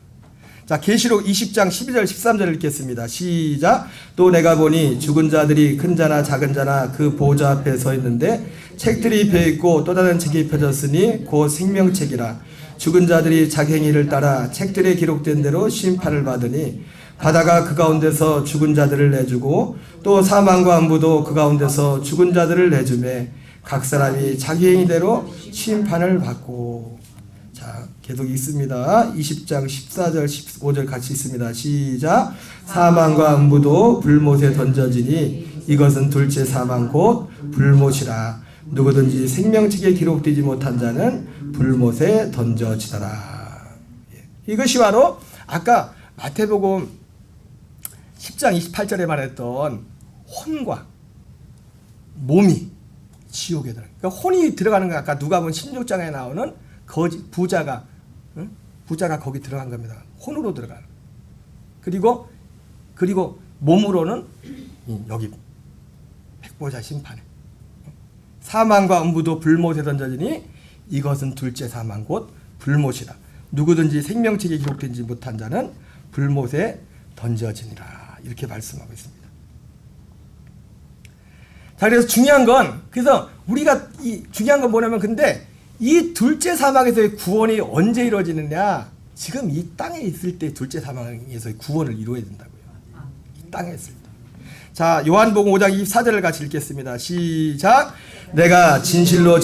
자, 계시록 20장 12절 13절을 읽겠습니다. 시작. 또 내가 보니 죽은 자들이 큰 자나 작은 자나 그 보좌 앞에 서 있는데 책들이 펴 있고 또 다른 책이 펴졌으니 곧 생명책이라. 죽은 자들이 자기 행위를 따라 책들에 기록된 대로 심판을 받으니 바다가 그 가운데서 죽은 자들을 내주고 또 사망과 안부도 그 가운데서 죽은 자들을 내주매 각 사람이 자기 행위대로 심판을 받고. 자, 계속 있습니다. 20장 14절 15절 같이 있습니다. 시작. 사망과 안부도 불못에 던져지니 이것은 둘째 사망 곧 불못이라. 누구든지 생명책에 기록되지 못한 자는 불못에 던져지더라. 이것이 바로 아까 마태복음 10장 28절에 말했던 혼과 몸이 지옥에 들어가. 그러니까 혼이 들어가는 거 아까 누가복음 16장에 나오는 부자가 거기 들어간 겁니다. 혼으로 들어가는. 그리고 몸으로는 여기 백보자 심판에. 사망과 음부도 불못에 던져지니 이것은 둘째 사망 곧 불못이라. 누구든지 생명책에 기록되지 못한 자는 불못에 던져지니라. 이렇게 말씀하고 있습니다. 자, 그래서 그래서 우리가 중요한 건 뭐냐면 근데 이 둘째 사망에서의 구원이 언제 이루어지느냐? 지금 이 땅에 있을 때 둘째 사망에서의 구원을 이루어야 된다고요. 이 땅에 있을 때. 자, 요한복음 5장 24절을 같이 읽겠습니다. 시작. 내가 진실로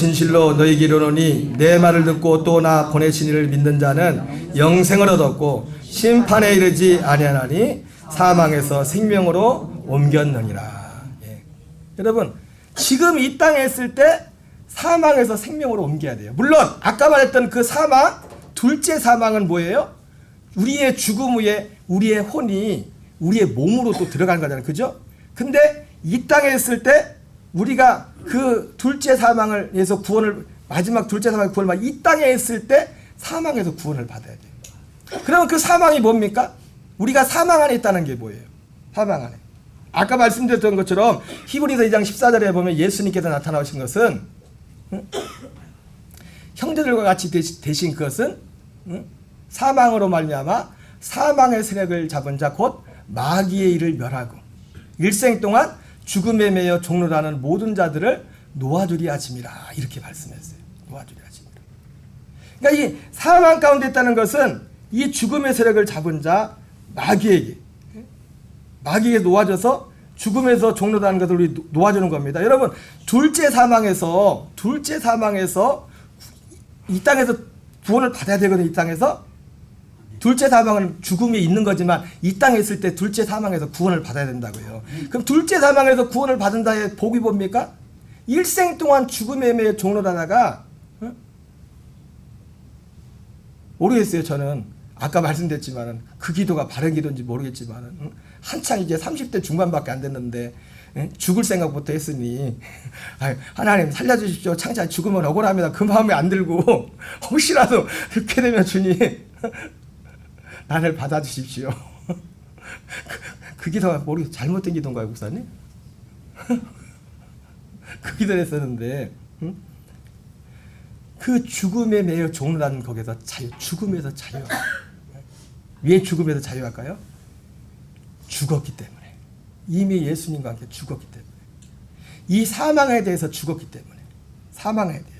너희에게 이르노니 내 말을 듣고 또 나 보내신 이를 믿는 자는 영생을 얻었고 심판에 이르지 아니하나니 사망에서 생명으로 옮겼느니라. 예. 여러분, 지금 이 땅에 있을 때 사망에서 생명으로 옮겨야 돼요. 물론 아까 말했던 그 사망, 둘째 사망은 뭐예요? 우리의 죽음 후에 우리의 혼이 우리의 몸으로 또 들어가는 거잖아요. 그죠? 근데 이 땅에 있을 때 우리가 그 둘째 사망을 해서 마지막 둘째 사망의 구원을 이 땅에 있을 때 사망에서 구원을 받아야 돼요. 그러면 그 사망이 뭡니까? 우리가 사망 안에 있다는 게 뭐예요? 사망 안에. 아까 말씀드렸던 것처럼 히브리서 2장 14절에 보면 예수님께서 나타나신 것은 형제들과 같이 되신 것은 사망으로 말미암아 사망의 세력을 잡은 자 곧 마귀의 일을 멸하고 일생 동안 죽음에 매여 종로라는 모든 자들을 놓아주리 하심이라. 이렇게 말씀했어요. 놓아주리 하심이라. 그러니까 이 사망 가운데 있다는 것은 이 죽음의 세력을 잡은 자 마귀에게 놓아져서 죽음에서 종로라는 것을 우리 놓아주는 겁니다. 여러분, 둘째 사망에서 이 땅에서 구원을 받아야 되거든요. 이 땅에서 둘째 사망은 죽음이 있는 거지만 이 땅에 있을 때 둘째 사망에서 구원을 받아야 된다고요. 그럼 둘째 사망에서 구원을 받은 자의 복이 뭡니까? 일생 동안 죽음에 매여 종로라다가 모르겠어요. 저는 아까 말씀드렸지만은 그 기도가 바른 기도인지 모르겠지만은 한창 이제 30대 중반밖에 안 됐는데 죽을 생각부터 했으니 하나님 살려주십시오. 창자 죽으면 억울합니다. 그 마음에 안 들고 혹시라도 그렇게 되면 주님 나를 받아주십시오. 그 기도가 모르겠어요. 잘못된 기도인가요, 목사님? 그 기도를 했었는데 그 죽음에 매여 종로라는 거기서 죽음에서 자유. 왜 죽음에서 자유할까요? 죽었기 때문에. 이미 예수님과 함께 죽었기 때문에. 이 사망에 대해서 죽었기 때문에. 사망에 대해서.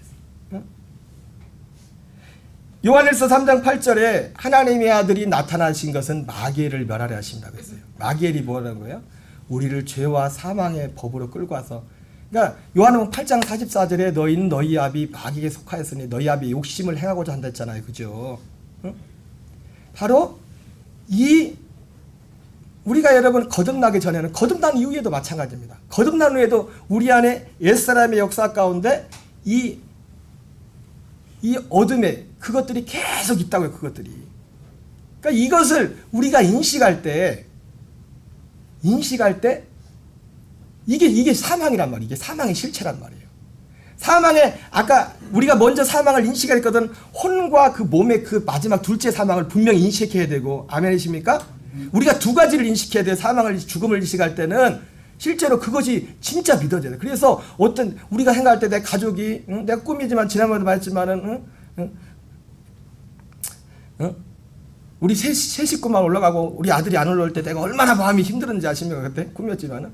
요한일서 3장 8절에 하나님의 아들이 나타나신 것은 마귀를 멸하려 하신다고 했어요. 마귀엘이 뭐라는 거예요? 우리를 죄와 사망의 법으로 끌고 와서 그러니까 요한복음 8장 44절에 너희는 너희 아비 마귀에게 속하였으니 너희 아비 욕심을 행하고자 한다 했잖아요. 그죠? 응? 바로 이 우리가 여러분 거듭나기 전에는 거듭난 이후에도 마찬가지입니다. 거듭난 후에도 우리 안에 옛사람의 역사 가운데 이 어둠에 그것들이 계속 있다고요. 그것들이. 그러니까 이것을 우리가 인식할 때 이게 사망이란 말이에요. 이게 사망의 실체란 말이에요. 사망의 아까 우리가 먼저 사망을 인식했거든. 혼과 그 몸의 그 마지막 둘째 사망을 분명히 인식해야 되고 아멘이십니까? 우리가 두 가지를 인식해야 돼요. 사망을 죽음을 인식할 때는 실제로 그것이 진짜 믿어져야 돼요. 그래서 어떤 우리가 생각할 때 내 가족이 내 꿈이지만 지난번에도 말했지만은 우리 세 식구만 올라가고 우리 아들이 안 올라올 때 내가 얼마나 마음이 힘들었는지 아십니까? 그때 꿈이었지만은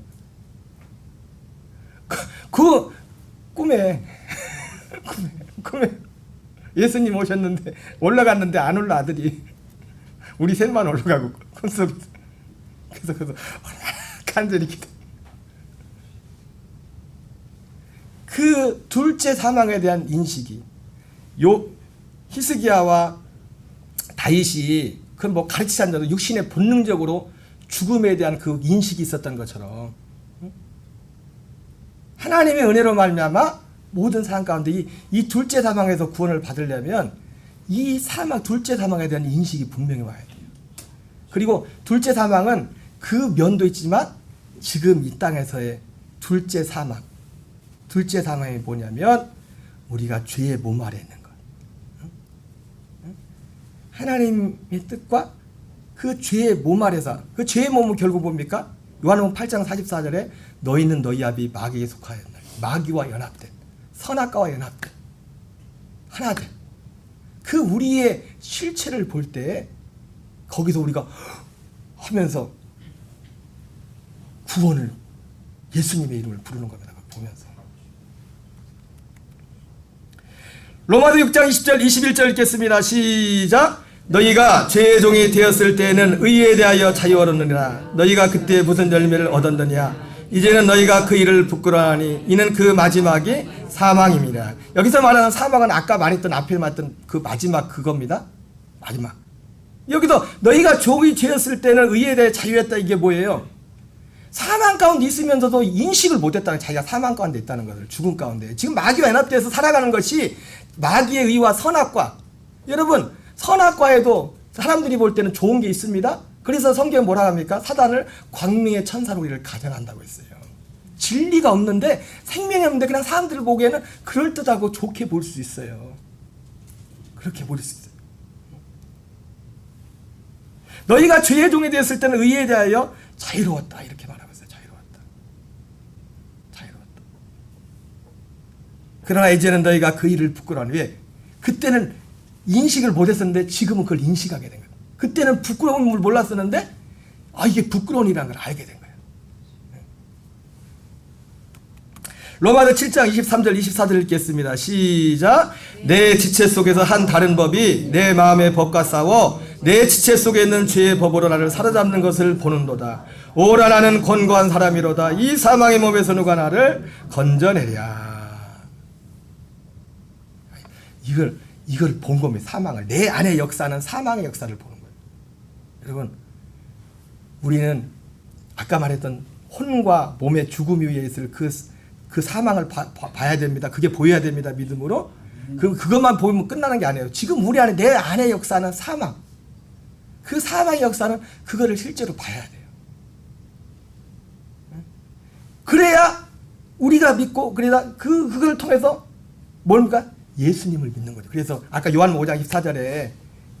그 꿈에 예수님 오셨는데 올라갔는데 안 올라 아들이 우리 셋만 올라가고 꿈속에서 그래서 얼마나 간절히 기도. 그 둘째 사망에 대한 인식이 요 히스기야와 다윗이 그 뭐 가르치지 않아도 육신의 본능적으로 죽음에 대한 그 인식이 있었던 것처럼 하나님의 은혜로 말미암아 모든 사람 가운데 이 둘째 사망에서 구원을 받으려면 이 사망 둘째 사망에 대한 인식이 분명히 와야 돼요. 그리고 둘째 사망은 그 면도 있지만 지금 이 땅에서의 둘째 사망이 뭐냐면 우리가 죄의 몸 아래 있는 것. 하나님의 뜻과 그 죄의 몸 아래서 그 죄의 몸은 결국 뭡니까? 요한복음 8장 44절에 너희는 너희 아비 마귀에 속하였나니 마귀와 연합된 선악과와 연합된 하나된 그 우리의 실체를 볼 때 거기서 우리가 하면서 구원을 예수님의 이름을 부르는 겁니다. 보면서 로마서 6장 20절 21절 읽겠습니다. 시작. 너희가 죄의 종이 되었을 때에는 의에 대하여 자유 얻었느니라. 너희가 그때 무슨 열매를 얻었느냐. 이제는 너희가 그 일을 부끄러워하니 이는 그 마지막이 사망입니다. 여기서 말하는 사망은 아까 말했던 앞에 말했던 그 마지막 그겁니다. 마지막. 여기서 너희가 종이 되었을 때는 의에 대해 자유했다. 이게 뭐예요? 사망 가운데 있으면서도 인식을 못했다는 자기가 사망 가운데 있다는 것을 죽음 가운데 지금 마귀와 연합돼서 살아가는 것이 마귀의 의와 선악과. 여러분 선악과에도 사람들이 볼 때는 좋은 게 있습니다. 그래서 성경은 뭐라 합니까? 사단을 광명의 천사로 우리를 가정한다고 했어요. 진리가 없는데 생명이 없는데 그냥 사람들 보기에는 그럴듯하고 좋게 볼 수 있어요. 그렇게 볼 수 있어요. 너희가 죄의 종이 되었을 때는 의에 대하여 자유로웠다. 이렇게 말하고 있어요. 자유로웠다. 그러나 이제는 너희가 그 일을 부끄러워하니 왜? 그때는 인식을 못했었는데 지금은 그걸 인식하게 된 거예요. 그때는 부끄러운 걸 몰랐었는데 이게 부끄러운 일이라는 걸 알게 된 거예요. 로마서 7장 23절 24절 읽겠습니다. 시작. 내 지체 속에서 한 다른 법이 내 마음의 법과 싸워 내 지체 속에 있는 죄의 법으로 나를 사로잡는 것을 보는도다. 오라 나는 권고한 사람이로다. 이 사망의 몸에서 누가 나를 건져내랴. 이걸 본 겁니다. 사망을. 내 안의 역사는 사망의 역사를 보는 거예요. 여러분 우리는 아까 말했던 혼과 몸의 죽음 위에 있을 그 사망을 봐야 됩니다. 그게 보여야 됩니다. 믿음으로. 그것만 보면 끝나는 게 아니에요. 지금 우리 안에 내 안의 역사는 사망. 그 사망의 역사는 그거를 실제로 봐야 돼요. 그래야 우리가 믿고 그래야 그걸 통해서 뭡니까? 예수님을 믿는 거죠. 그래서 아까 요한 5장 24절에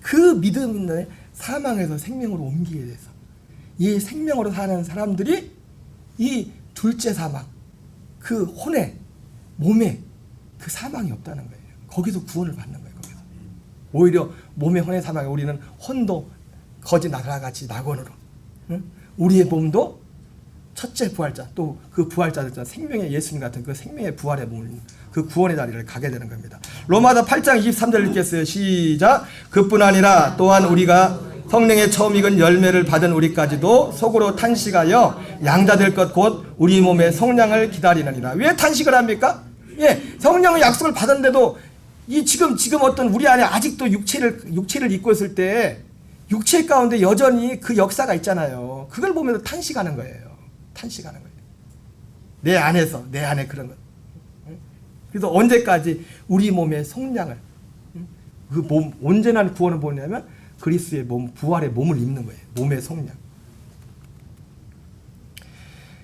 그 믿음 있는 사망에서 생명으로 옮기게 돼서 이 생명으로 사는 사람들이 이 둘째 사망, 그 혼에 몸에 그 사망이 없다는 거예요. 거기서 구원을 받는 거예요. 거기서. 오히려 몸의 혼의 사망에 우리는 혼도 거지 나라같이 낙원으로, 응? 우리의 몸도 첫째 부활자, 또 그 부활자들 생명의 예수님 같은 그 생명의 부활의 몸을 그 구원의 자리를 가게 되는 겁니다. 로마서 8장 23절 읽겠어요. 시작. 그뿐 아니라 또한 우리가 성령의 처음 익은 열매를 받은 우리까지도 속으로 탄식하여 양자될 것 곧 우리 몸의 성량을 기다리느니라. 왜 탄식을 합니까? 예, 성령의 약속을 받았는데도 이 지금 어떤 우리 안에 아직도 육체를 입고 있을 때 육체 가운데 여전히 그 역사가 있잖아요. 그걸 보면서 탄식하는 거예요. 탄식하는 거예요. 내 안에 그런 것. 그래서 언제까지 우리 몸의 성량을 그 몸 온전한 구원을 뭐냐면 그리스도의 몸 부활의 몸을 입는 거예요. 몸의 성량.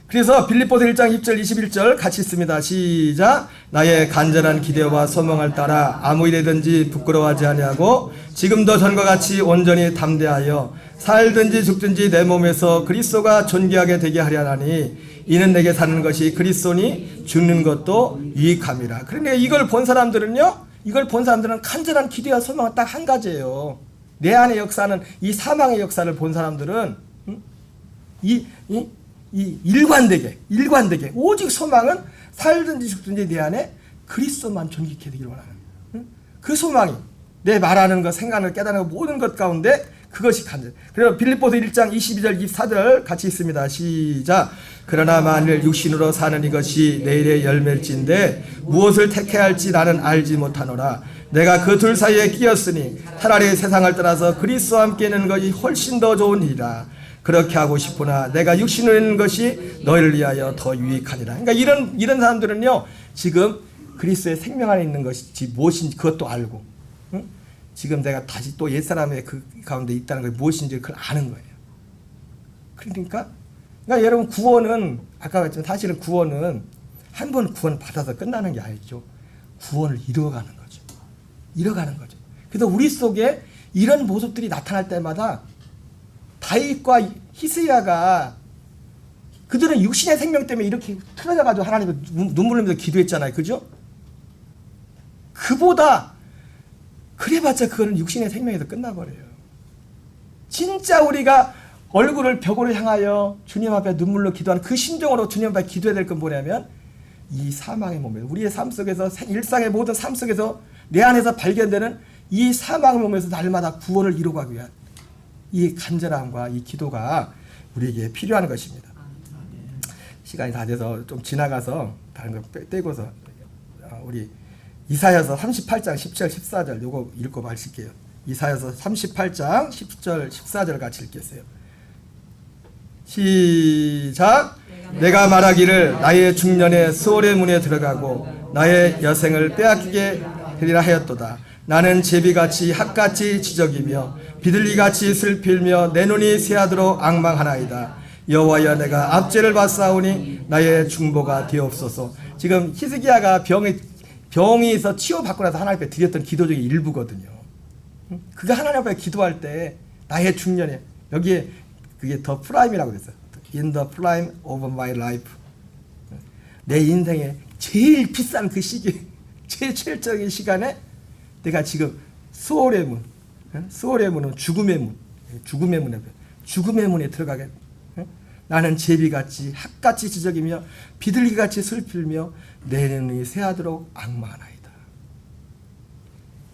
그래서 빌립보서 1장 10절 21절 같이 읽습니다. 시작. 나의 간절한 기대와 소망을 따라 아무 일에든지 부끄러워하지 아니하고 지금도 전과 같이 온전히 담대하여 살든지 죽든지 내 몸에서 그리스도가 존귀하게 되게 하려 하니 이는 내게 사는 것이 그리스도니 죽는 것도 유익함이라. 그러니까 이걸 본 사람들은 간절한 기대와 소망은 딱 한 가지예요. 내 안의 역사는 이 사망의 역사를 본 사람들은 이 일관되게 오직 소망은 살든지 죽든지 내 안에 그리스도만 존귀케 되기를 원하는 그 소망이 내 말하는 것, 생각을 깨닫는 것 모든 것 가운데 그것이 간절. 그래서 빌립보서 1장 22절 24절 같이 있습니다. 시작. 그러나 만일 육신으로 사는 이것이 내일의 열매일진데 무엇을 택해야 할지 나는 알지 못하노라. 내가 그 둘 사이에 끼었으니 차라리 세상을 떠나서 그리스도와 함께 있는 것이 훨씬 더 좋은 일이라. 그렇게 하고 싶으나 내가 육신으로 있는 것이 너희를 위하여 더 유익하니라. 그러니까 이런 사람들은요, 지금 그리스도의 생명 안에 있는 것이 무엇인지 그것도 알고, 응? 지금 내가 다시 또 옛사람의 그 가운데 있다는 것이 무엇인지 그걸 아는 거예요. 그러니까 여러분 구원은 아까 말했지만 사실은 구원은 한 번 구원 받아서 끝나는 게 아니죠. 구원을 이뤄가는 거죠. 이뤄가는 거죠. 그래서 우리 속에 이런 모습들이 나타날 때마다 다윗과 히스기야가 그들은 육신의 생명 때문에 이렇게 틀어져가지고 하나님을 눈물 흘리면서 기도했잖아요. 그죠? 그보다 그래봤자 그거는 육신의 생명에서 끝나버려요. 진짜 우리가 얼굴을 벽으로 향하여 주님 앞에 눈물로 기도하는 그 심정으로 주님 앞에 기도해야 될 건 뭐냐면 이 사망의 몸에 우리의 삶 속에서 일상의 모든 삶 속에서 내 안에서 발견되는 이 사망의 몸에서 날마다 구원을 이루어가기 위한 이 간절함과 이 기도가 우리에게 필요한 것입니다. 시간이 다 돼서 좀 지나가서 다른 거 떼고서 우리 이사야서 38장 10절 14절 요거 읽고 마실게요. 이사야서 38장 10절 14절 같이 읽겠어요. 시작. 내가 말하기를 나의 중년에 수월의 문에 들어가고 나의 여생을 빼앗기게 되리라 하였도다. 나는 제비같이 핫같이 지적이며 비둘기같이 슬필며 내 눈이 새하도록 앙망하나이다. 여호와여 내가 압제를 받사오니 나의 중보가 되옵소서. 지금 히스기야가 병에서 치유받고 나서 하나님 앞에 드렸던 기도 중에 일부거든요. 그가 하나님 앞에 기도할 때 나의 중년에 여기에 그게 더 프라임이라고 됐어요. In the prime of my life. 내 인생의 제일 비싼 그 시기, 제일 최적인 시간에 내가 지금 수월의 문, 수월의 문은 죽음의 문, 죽음의 문에 들어가게. 나는 제비같이 핫같이 지적이며 비둘기같이 슬필며 내 눈이 새하도록 앙망하나이다.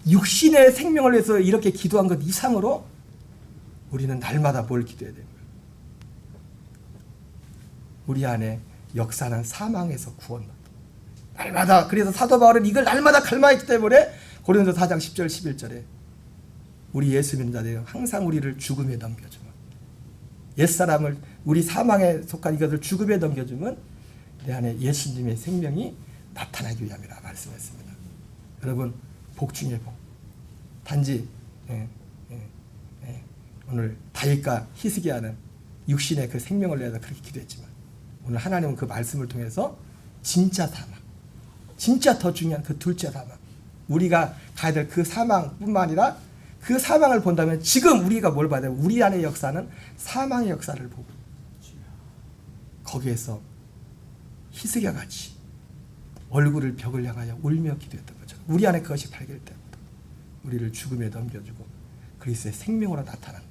육신의 생명을 위해서 이렇게 기도한 것 이상으로 우리는 날마다 뭘 기도해야 됩니까? 우리 안에 역사는 사망에서 구원받다. 날마다 그래서 사도 바울은 이걸 날마다 갈망했기 때문에 고린도서 4장 10절 11절에 우리 예수 믿는 자들은 항상 우리를 죽음에 넘겨주면 옛사람을 우리 사망에 속한 이것을 죽음에 넘겨주면 내 안에 예수님의 생명이 나타나기 위함이라 말씀했습니다. 여러분 복 중에 복. 단지 오늘 다윗과 히스기야는 육신의 그 생명을 내서 그렇게 기도했지만 오늘 하나님은 그 말씀을 통해서 진짜 사망, 진짜 더 중요한 그 둘째 사망, 우리가 가야 될 그 사망뿐만 아니라 그 사망을 본다면 지금 우리가 뭘 봐야 돼요? 우리 안의 역사는 사망의 역사를 보고 거기에서 히스기야 같이 얼굴을 벽을 향하여 울며 기도했던 것처럼 우리 안에 그것이 발견될 때부터 우리를 죽음에 넘겨주고 그리스도의 생명으로 나타나는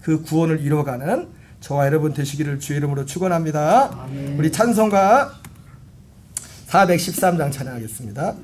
그 구원을 이루어가는 저와 여러분 되시기를 주의 이름으로 축원합니다. 우리 찬송가 413장 찬양하겠습니다.